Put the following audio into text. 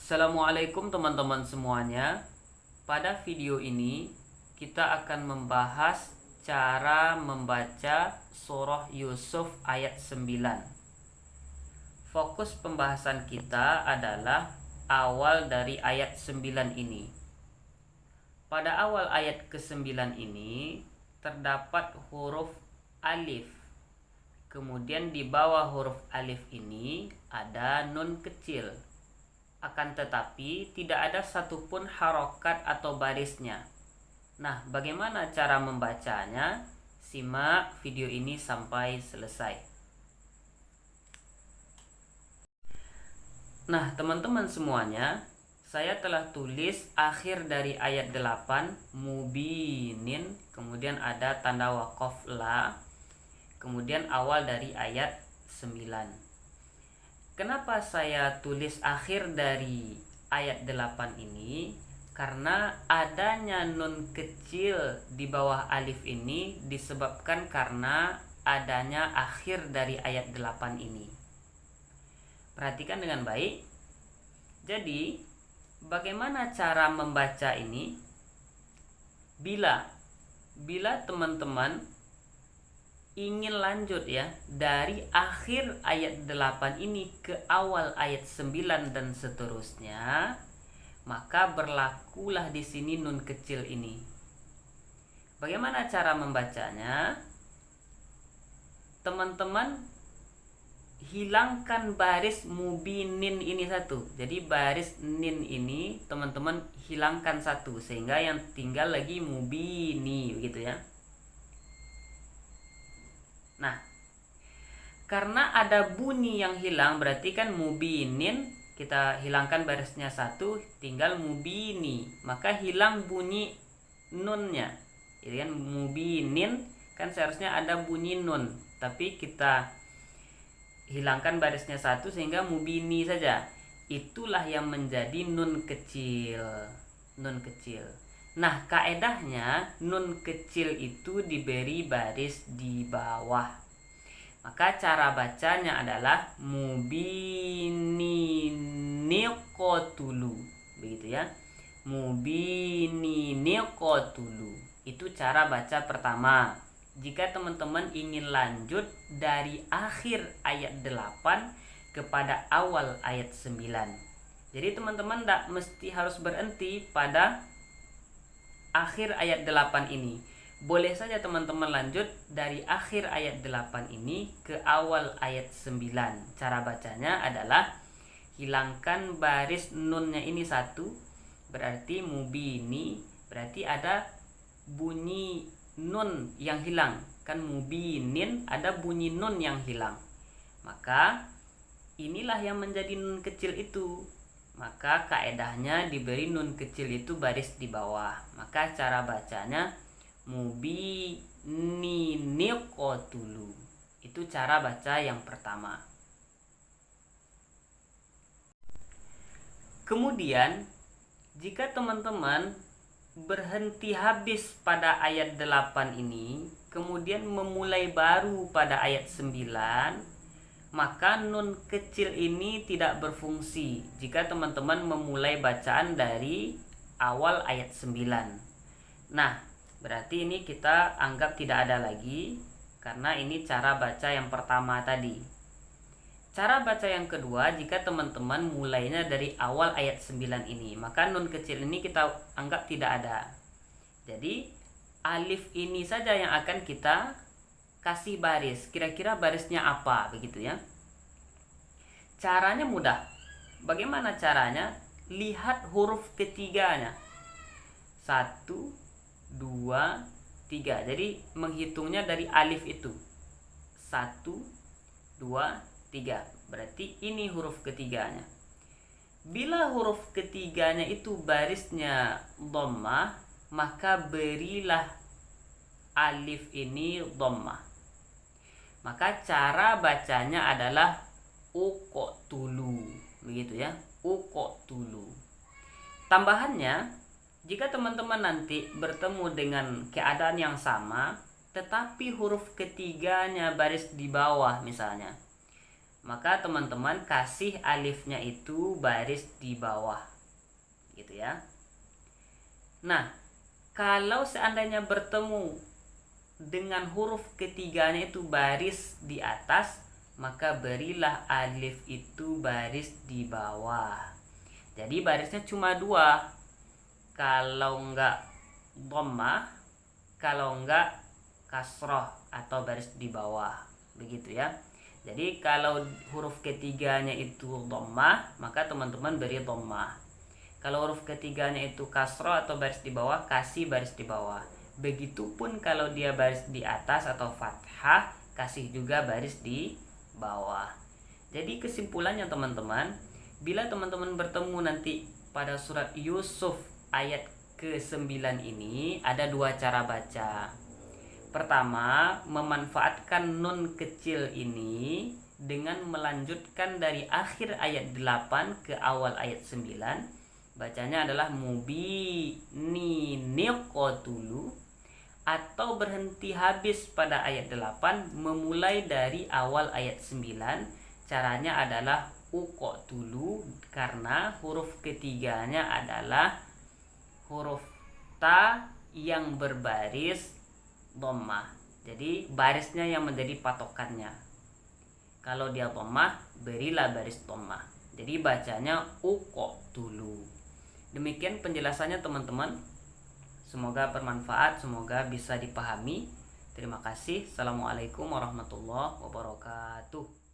Assalamualaikum teman-teman semuanya. Pada video ini kita akan membahas cara membaca surah Yusuf ayat 9. Fokus pembahasan kita adalah awal dari ayat 9 ini. Pada awal ayat ke-9 ini terdapat huruf alif. Kemudian di bawah huruf alif ini ada nun kecil. Akan tetapi tidak ada satupun harokat atau barisnya. Nah, bagaimana cara membacanya? Simak video ini sampai selesai. Nah, teman-teman semuanya, saya telah tulis akhir dari ayat 8 mubinin, kemudian ada tanda waqaf la, kemudian awal dari ayat 9. Kenapa saya tulis akhir dari ayat 8 ini? Karena adanya nun kecil di bawah alif ini disebabkan karena adanya akhir dari ayat 8 ini. Perhatikan dengan baik. Jadi, bagaimana cara membaca ini? Bila teman-teman ingin lanjut ya dari akhir ayat 8 ini ke awal ayat 9 dan seterusnya, maka berlakulah di sini nun kecil ini. Bagaimana cara membacanya? Teman-teman hilangkan baris mubinin ini satu. Jadi baris nin ini teman-teman hilangkan satu sehingga yang tinggal lagi mubini begitu ya. Nah, karena ada bunyi yang hilang berarti kan mubinin kita hilangkan barisnya satu, tinggal mubini, maka hilang bunyi nunnya. Jadi kan mubinin kan seharusnya ada bunyi nun, tapi kita hilangkan barisnya satu sehingga mubini saja. Itulah yang menjadi nun kecil. Nun kecil. Nah, kaedahnya nun kecil itu diberi baris di bawah. Maka cara bacanya adalah mubininiqotulu. Begitu ya. Mubininiqotulu. Itu cara baca pertama. Jika teman-teman ingin lanjut dari akhir ayat 8 kepada awal ayat 9. Jadi teman-teman tidak mesti harus berhenti pada akhir ayat 8 ini. Boleh saja teman-teman lanjut dari akhir ayat 8 ini ke awal ayat 9. Cara bacanya adalah hilangkan baris nunnya ini satu, berarti mubini, berarti ada bunyi nun yang hilang. Kan mubinin ada bunyi nun yang hilang. Maka inilah yang menjadi nun kecil itu. Maka kaedahnya diberi nun kecil itu baris di bawah. Maka cara bacanya mubininiqotulu. Itu cara baca yang pertama. Kemudian jika teman-teman berhenti habis pada ayat 8 ini, kemudian memulai baru pada ayat 9, maka nun kecil ini tidak berfungsi jika teman-teman memulai bacaan dari awal ayat 9. Nah, berarti ini kita anggap tidak ada lagi karena ini cara baca yang pertama tadi. Cara baca yang kedua, jika teman-teman mulainya dari awal ayat 9 ini, maka nun kecil ini kita anggap tidak ada. Jadi alif ini saja yang akan kita kasih baris. Kira-kira barisnya apa begitu ya. Caranya mudah. Bagaimana caranya? Lihat huruf ketiganya. 1, 2, 3. Jadi menghitungnya dari alif itu. 1, 2, 3. Berarti ini huruf ketiganya. Bila huruf ketiganya itu barisnya dhammah, maka berilah alif ini dhammah. Maka cara bacanya adalah uqotulu. Begitu ya, uqotulu. Tambahannya, jika teman-teman nanti bertemu dengan keadaan yang sama tetapi huruf ketiganya baris di bawah misalnya, maka teman-teman kasih alifnya itu baris di bawah, gitu ya. Nah, kalau seandainya bertemu dengan huruf ketiganya itu baris di atas, maka berilah alif itu baris di bawah. Jadi barisnya cuma dua, kalau enggak dhammah, kalau enggak kasroh atau baris di bawah, begitu ya. Jadi kalau huruf ketiganya itu dhammah, maka teman-teman beri dhammah. Kalau huruf ketiganya itu kasroh atau baris di bawah, kasih baris di bawah. Begitupun kalau dia baris di atas atau fathah, kasih juga baris di bawah. Jadi kesimpulannya teman-teman, bila teman-teman bertemu nanti pada surat Yusuf ayat ke-9 ini, ada dua cara baca. Pertama, memanfaatkan nun kecil ini dengan melanjutkan dari akhir ayat 8 ke awal ayat 9. Bacanya adalah mubininiqotulu, atau berhenti habis pada ayat 8 memulai dari awal ayat 9. Caranya adalah uqotulu, karena huruf ketiganya adalah huruf ta yang berbaris dhammah. Jadi barisnya yang menjadi patokannya. Kalau dia dhammah, berilah baris dhammah. Jadi bacanya uqotulu. Demikian penjelasannya teman-teman. Semoga bermanfaat, semoga bisa dipahami. Terima kasih. Assalamualaikum warahmatullahi wabarakatuh.